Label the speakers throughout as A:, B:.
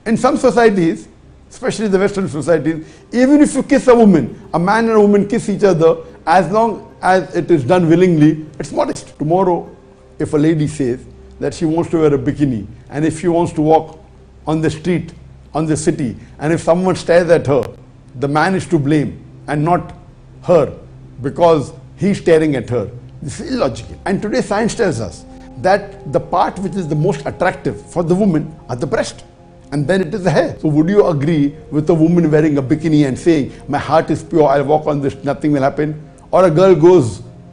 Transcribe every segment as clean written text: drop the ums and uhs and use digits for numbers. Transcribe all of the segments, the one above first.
A: In some societies, especially the Western societies, even if you kiss a woman, a man and a woman kiss each other, as long as it is done willingly, it's modest. Tomorrow, if a lady says that she wants to wear a bikini, and if she wants to walk on the street, on the city, and if someone stares at her, the man is to blame and not her, because he's staring at her. This is illogical. And today science tells us that the part which is the most attractive for the woman are the breast, and then it is the hair. So would you agree with a woman wearing a bikini and saying, my heart is pure, I'll walk on this, nothing will happen? Or a girl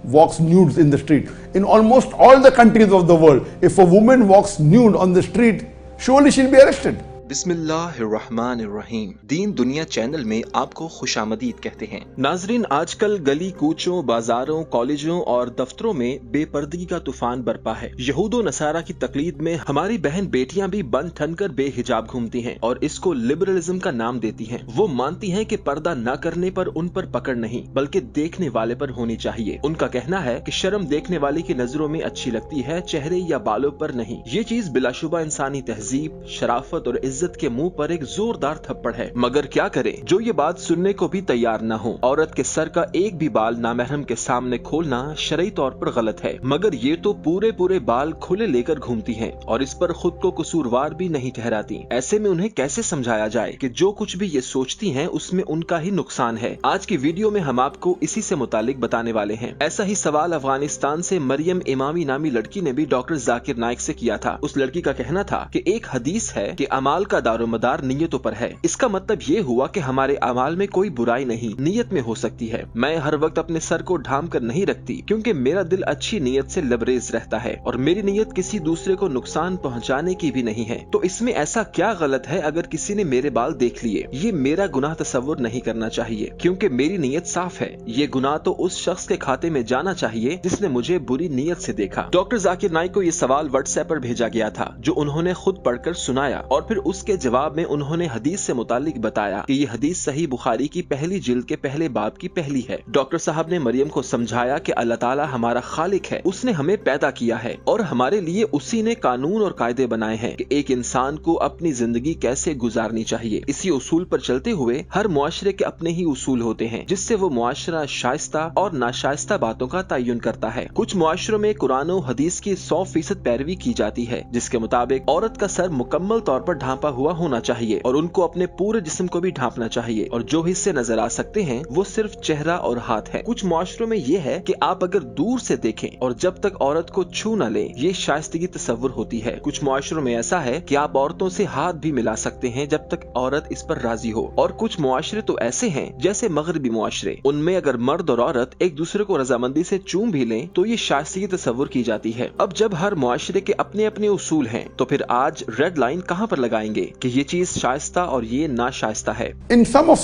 A: walks nude in the street. In almost all the countries of the world, if a woman walks nude on the street, surely she'll be arrested.
B: बिस्मिल्लाहिर्रहमानिर्रहीम। दीन दुनिया channel में आपको खुशामदीद कहते हैं। नाजरीन, आजकल गली कूचों, बाजारों, कॉलेजों और दफ्तरों में बेपर्दगी का तूफान बरपा है। यहूदो नसारा की तकलीद में हमारी बहन बेटियां भी बन ठन कर बेहिजाब घूमती हैं और इसको लिबरलिज्म का नाम देती हैं। वो मानती हैं कि पर्दा न करने पर उन पर पकड़ नहीं बल्कि देखने वाले पर होनी चाहिए। उनका कहना है कि शर्म देखने वाले की नजरों में अच्छी लगती है, चेहरे या बालों पर नहीं। ये चीज बिलाशुबा इंसानी तहजीब, शराफत और इज्जत के मुंह पर एक जोरदार थप्पड़ है। मगर क्या करें जो ये बात सुनने को भी तैयार न हो। औरत के सर का एक भी बाल नामहरम के सामने खोलना शरई तौर पर गलत है, मगर ये तो पूरे बाल खुले लेकर घूमती हैं और इस पर खुद को कसूरवार भी नहीं ठहराती। ऐसे में उन्हें कैसे समझाया जाए कि जो कुछ भी ये सोचती हैं उसमें उनका ही नुकसान है। आज की वीडियो में हम आपको इसी से मुतालिक बताने वाले हैं। ऐसा ही सवाल अफगानिस्तान से मरियम इमामी नामी लड़की ने भी डॉक्टर जाकिर नाइक से किया था। उस लड़की का कहना था कि एक हदीस है कि अमाल का दारोमदार नियतों पर है। इसका मतलब ये हुआ कि हमारे अमाल में कोई बुराई नहीं, नियत में हो सकती है। मैं हर वक्त अपने सर को ढांप कर नहीं रखती क्योंकि मेरा दिल अच्छी नियत से लबरेज रहता है और मेरी नियत किसी दूसरे को नुकसान पहुंचाने की भी नहीं है। तो इसमें ऐसा क्या गलत है अगर किसी ने मेरे बाल देख लिए? ये मेरा गुनाह तस्वुर नहीं करना चाहिए क्योंकि मेरी नियत साफ है। ये गुनाह तो उस शख्स के खाते में जाना चाहिए जिसने मुझे बुरी नियत से देखा। डॉक्टर जाकिर नाइक को ये सवाल व्हाट्सएप पर भेजा गया था जो उन्होंने खुद पढ़कर सुनाया और फिर उसके जवाब में उन्होंने हदीस से मुतालिक बताया कि ये हदीस सही बुखारी की पहली जिल्द के पहले बाब की पहली है। डॉक्टर साहब ने मरियम को समझाया कि अल्लाह ताला हमारा खालिक है, उसने हमें पैदा किया है और हमारे लिए उसी ने कानून और कायदे बनाए हैं कि एक इंसान को अपनी जिंदगी कैसे गुजारनी चाहिए। इसी उसूल पर चलते हुए हर मुआशरे के अपने ही उसूल होते हैं जिससे वो मुआशरा शाइस्ता और नाशाइस्ता बातों का तयन करता है। कुछ मुआशरों में कुरान और हदीस की 100% पैरवी की जाती है जिसके मुताबिक औरत का सर मुकम्मल तौर पर ढांपा हुआ होना चाहिए और उनको अपने पूरे जिस्म को भी ढांपना चाहिए और जो हिस्से नजर आ सकते हैं वो सिर्फ चेहरा और हाथ है। कुछ मुआशरों में ये है कि आप अगर दूर से देखें और जब तक औरत को छू न ले ये शाइस्तगी तस्वुर होती है। कुछ मुआशरों में ऐसा है कि आप औरतों से हाथ भी मिला सकते हैं जब तक औरत इस पर राजी हो। और कुछ मुआशरे तो ऐसे हैं जैसे मगरबी मुआशरे, उनमें अगर मर्द और औरत एक दूसरे को रजामंदी से चूम भी लें तो ये शाइस्तगी तस्वुर की जाती है। अब जब हर मुआशरे के अपने अपने उसूल हैं तो फिर आज रेड लाइन कहाँ पर लगाएंगे कि ये चीज शाइस्ता और ये नाशाइस्ता है?
A: In some of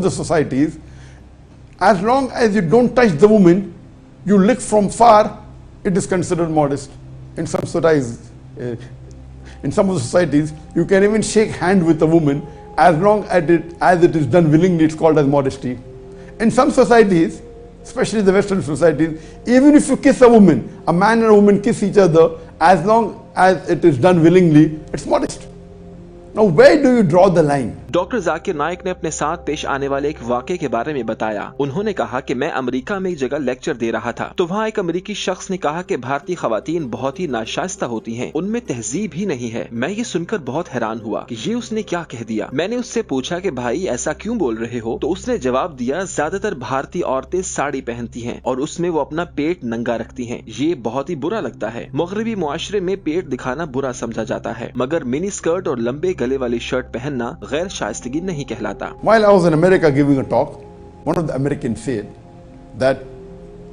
A: the societies, as long as you don't touch the woman, you look from far, it is considered modest. In some of the societies, you can even shake hand with a woman as long as it is done willingly, it's called as modesty. In some societies, especially the Western societies, even if you kiss a woman, a man and a woman kiss each other, as long as it is done willingly, it's modest. Now, where do you draw the line?
B: Doctor Zakir Naik ने अपने साथ पेश आने वाले एक वाक़े के बारे में बताया। उन्होंने कहा कि मैं अमेरिका में एक जगह लेक्चर दे रहा था तो वहाँ एक अमेरिकी शख्स ने कहा कि भारतीय खवातीन बहुत ही नाशाइस्ता होती हैं, उनमें तहजीब ही नहीं है। मैं ये सुनकर बहुत हैरान हुआ कि ये उसने क्या कह दिया। मैंने उससे पूछा कि भाई ऐसा क्यों बोल रहे हो? तो उसने जवाब दिया, ज्यादातर भारतीय औरतें साड़ी पहनती हैं और उसमें वो अपना पेट नंगा रखती हैं। ये बहुत ही बुरा लगता है। मगरबी मुआशरे में पेट दिखाना बुरा समझा जाता है मगर मिनी स्कर्ट और लंबे गले वाली शर्ट पहनना गैर शाइस्तगी नहीं कहलाता।
A: While I was in America giving a talk, one of the Americans said that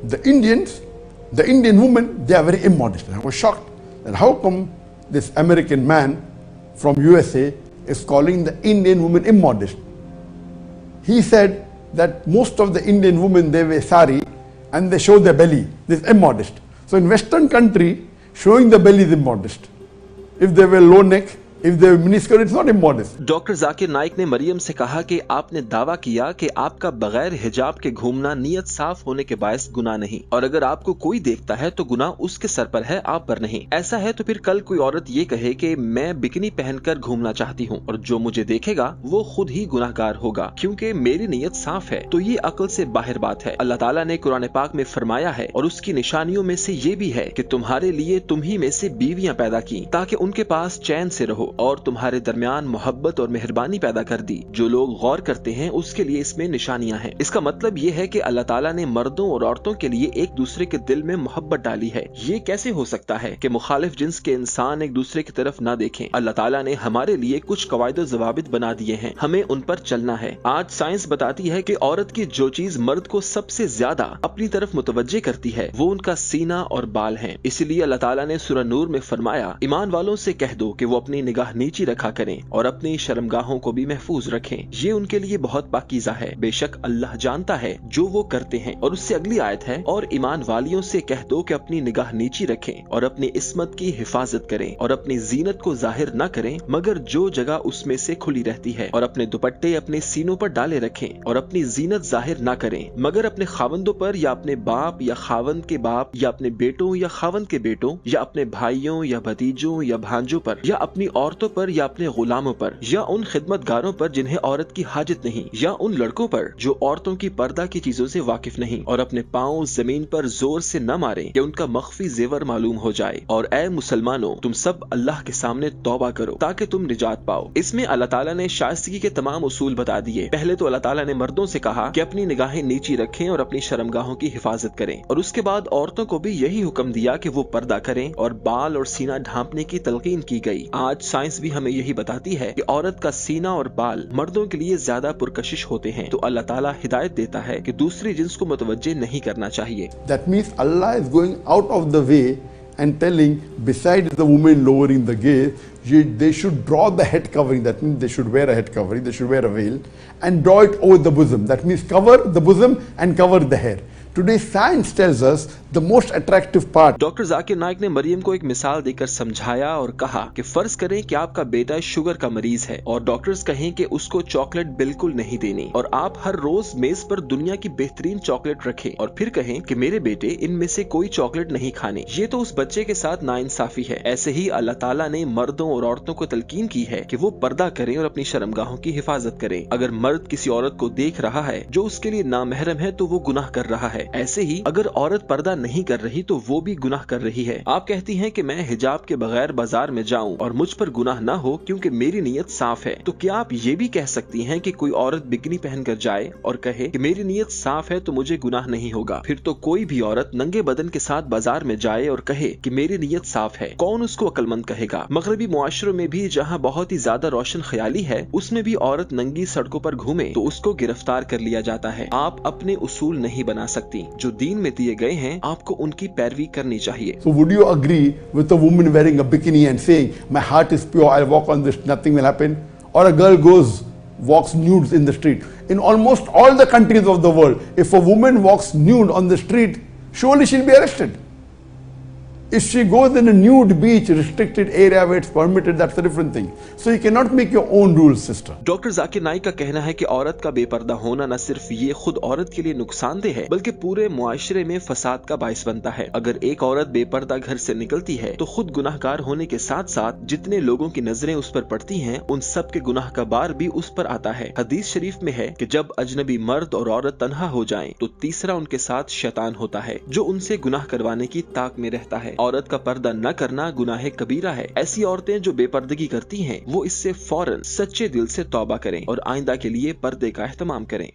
A: the Indian women, they are very immodest. And I was shocked that how come this American man from USA is calling the Indian women immodest. He said that most of the Indian women, they wear sari and they show their belly. This is immodest. So in Western country, showing the belly is immodest. If they wear low neck, If they have miniskirt, it's not immodest.
B: Doctor Zakir Naik ने मरियम से कहा कि आपने दावा किया कि आपका बगैर हिजाब के घूमना नियत साफ होने के बायस गुनाह नहीं, और अगर आपको कोई देखता है तो गुनाह उसके सर पर है, आप पर नहीं। ऐसा है तो फिर कल कोई औरत ये कहे कि मैं बिकनी पहनकर घूमना चाहती हूँ और जो मुझे देखेगा वो खुद ही गुनाहगार होगा क्योंकि मेरी नीयत साफ है, तो ये अक्ल से बाहर बात है। अल्लाह ताला ने कुरान पाक में फरमाया है और उसकी निशानियों में से ये भी है कि तुम्हारे लिए तुम ही में से बीवियां पैदा की ताकि उनके पास चैन से रहो, और तुम्हारे दरमियान मोहब्बत और मेहरबानी पैदा कर दी। जो लोग गौर करते हैं उसके लिए इसमें निशानियां हैं। इसका मतलब ये है कि अल्लाह ताला ने मर्दों और औरतों के लिए एक दूसरे के दिल में मोहब्बत डाली है। ये कैसे हो सकता है कि मुखालिफ जिन्स के इंसान एक दूसरे की तरफ ना देखें? अल्लाह ताला ने हमारे लिए कुछ कवायद ज़वाबित बना दिए हैं, हमें उन पर चलना है। आज साइंस बताती है कि औरत की जो चीज मर्द को सबसे ज्यादा अपनी तरफ मुतवज्जे करती है वो उनका सीना और बाल हैं। इसीलिए अल्लाह ताला ने सूरह नूर में फरमाया, ईमान वालों से कह दो कि वो अपनी निगाह नीची रखा करें और अपनी शर्मगाहों को भी महफूज रखें, ये उनके लिए बहुत पाकीज़ा है, बेशक अल्लाह जानता है जो वो करते हैं। और उससे अगली आयत है, और ईमान वालियों से कह दो कि अपनी निगाह नीची रखें और अपनी इस्मत की हिफाजत करें और अपनी जीनत को जाहिर न करें मगर जो जगह उसमें से खुली रहती है, और अपने दुपट्टे अपने सीनों पर डाले रखें और अपनी जीनत जाहिर न करें मगर अपने खावंदों पर या अपने बाप या खावंद के बाप या अपने बेटों या खावंद के बेटों या अपने भाइयों या भतीजों या भांजों पर या अपनी औरतों पर या अपने गुलामों पर या उन खिदमतगारों पर जिन्हें औरत की हाजत नहीं, या उन लड़कों पर जो औरतों की पर्दा की चीजों से वाकिफ नहीं, और अपने पाँव जमीन पर जोर से न मारें कि उनका मख्फी जेवर मालूम हो जाए। और ए मुसलमानों, तुम सब अल्लाह के सामने तौबा करो ताकि तुम निजात पाओ। इसमें अल्लाह ताला ने शाइस्तगी के तमाम उसूल बता दिए। पहले तो अल्लाह ताला ने मर्दों से कहा कि अपनी निगाहें नीची रखें और अपनी शर्मगाहों की हिफाजत करें, और उसके बाद औरतों को भी यही हुक्म दिया कि वो पर्दा करें और बाल और सीना ढांपने की तलकीन की गई। आज साइंस भी हमें यही बताती है कि औरत का सीना और बाल मर्दों के लिए ज्यादा पुरकशिश होते हैं, तो अल्लाह ताला हिदायत देता है कि दूसरी जिन्स को मुतवज्जे नहीं करना चाहिए।
A: That means Allah is going out of the way and telling, besides the women lowering the gaze, they should draw the head covering. That means they should wear a head covering, they should wear a veil and draw it over the bosom. That means cover the bosom and cover the hair. Today science tells us the most attractive part.
B: Doctor Zakir Naik ने मरियम को एक मिसाल देकर समझाया और कहा कि फर्ज करें कि आपका बेटा शुगर का मरीज है और डॉक्टर्स कहें कि उसको चॉकलेट बिल्कुल नहीं देनी, और आप हर रोज मेज पर दुनिया की बेहतरीन चॉकलेट रखें और फिर कहें कि मेरे बेटे इनमें से कोई चॉकलेट नहीं खानी। ये तो उस बच्चे के साथ नाइंसाफी है। ऐसे ही अल्लाह ताला ने मर्दों और औरतों को तलकीन की है कि वो पर्दा करें और अपनी शर्मगाहों की हिफाजत करें। अगर मर्द किसी औरत को देख रहा है जो उसके लिए नामहरम है तो वो गुनाह कर रहा है। ऐसे ही अगर औरत पर्दा नहीं कर रही तो वो भी गुनाह कर रही है। आप कहती हैं कि मैं हिजाब के बगैर बाजार में जाऊं और मुझ पर गुनाह ना हो क्योंकि मेरी नीयत साफ है, तो क्या आप ये भी कह सकती हैं कि कोई औरत बिकनी पहनकर जाए और कहे कि मेरी नीयत साफ है तो मुझे गुनाह नहीं होगा? फिर तो कोई भी औरत नंगे बदन के साथ बाजार में जाए और कहे कि मेरी नीयत साफ है, कौन उसको अक्लमंद कहेगा? मगरबी मुआशरों में भी जहाँ बहुत ही ज्यादा रोशन ख्याली है उसमें भी औरत नंगी सड़कों पर घूमे तो उसको गिरफ्तार कर लिया जाता है। आप अपने उसूल नहीं बना सकती, जो दीन में दिए गए हैं आपको उनकी पैरवी करनी चाहिए।
A: So would you agree with a woman wearing a bikini and saying, my heart is pure, I'll walk on this, nothing will happen? Or a girl walks nude in the street. In almost all the countries of the world, if a woman walks nude on the street, surely she'll be arrested. If she goes in a nude beach, restricted area where it's permitted, that's a different thing. So you cannot make your own rules, sister.
B: Doctor Zakir Naik का कहना है कि औरत का बेपर्दा होना न सिर्फ ये खुद औरत के लिए नुकसानदेह है बल्कि पूरे मुआशरे में फसाद का बाइस बनता है। अगर एक औरत बेपर्दा घर से निकलती है तो खुद गुनाहगार होने के साथ साथ जितने लोगों की नजरें उस पर पड़ती हैं उन सब के गुनाह का बार भी उस पर आता है। हदीस शरीफ में है कि जब अजनबी मर्द और औरत तन्हा हो जाएं तो तीसरा उनके साथ शैतान होता है जो उनसे गुनाह करवाने की ताक में रहता है। औरत का पर्दा न करना गुनाह कबीरा है। ऐसी औरतें जो बेपर्दगी करती हैं वो इससे फौरन सच्चे दिल से तौबा करें और आइंदा के लिए पर्दे का एहतमाम करें।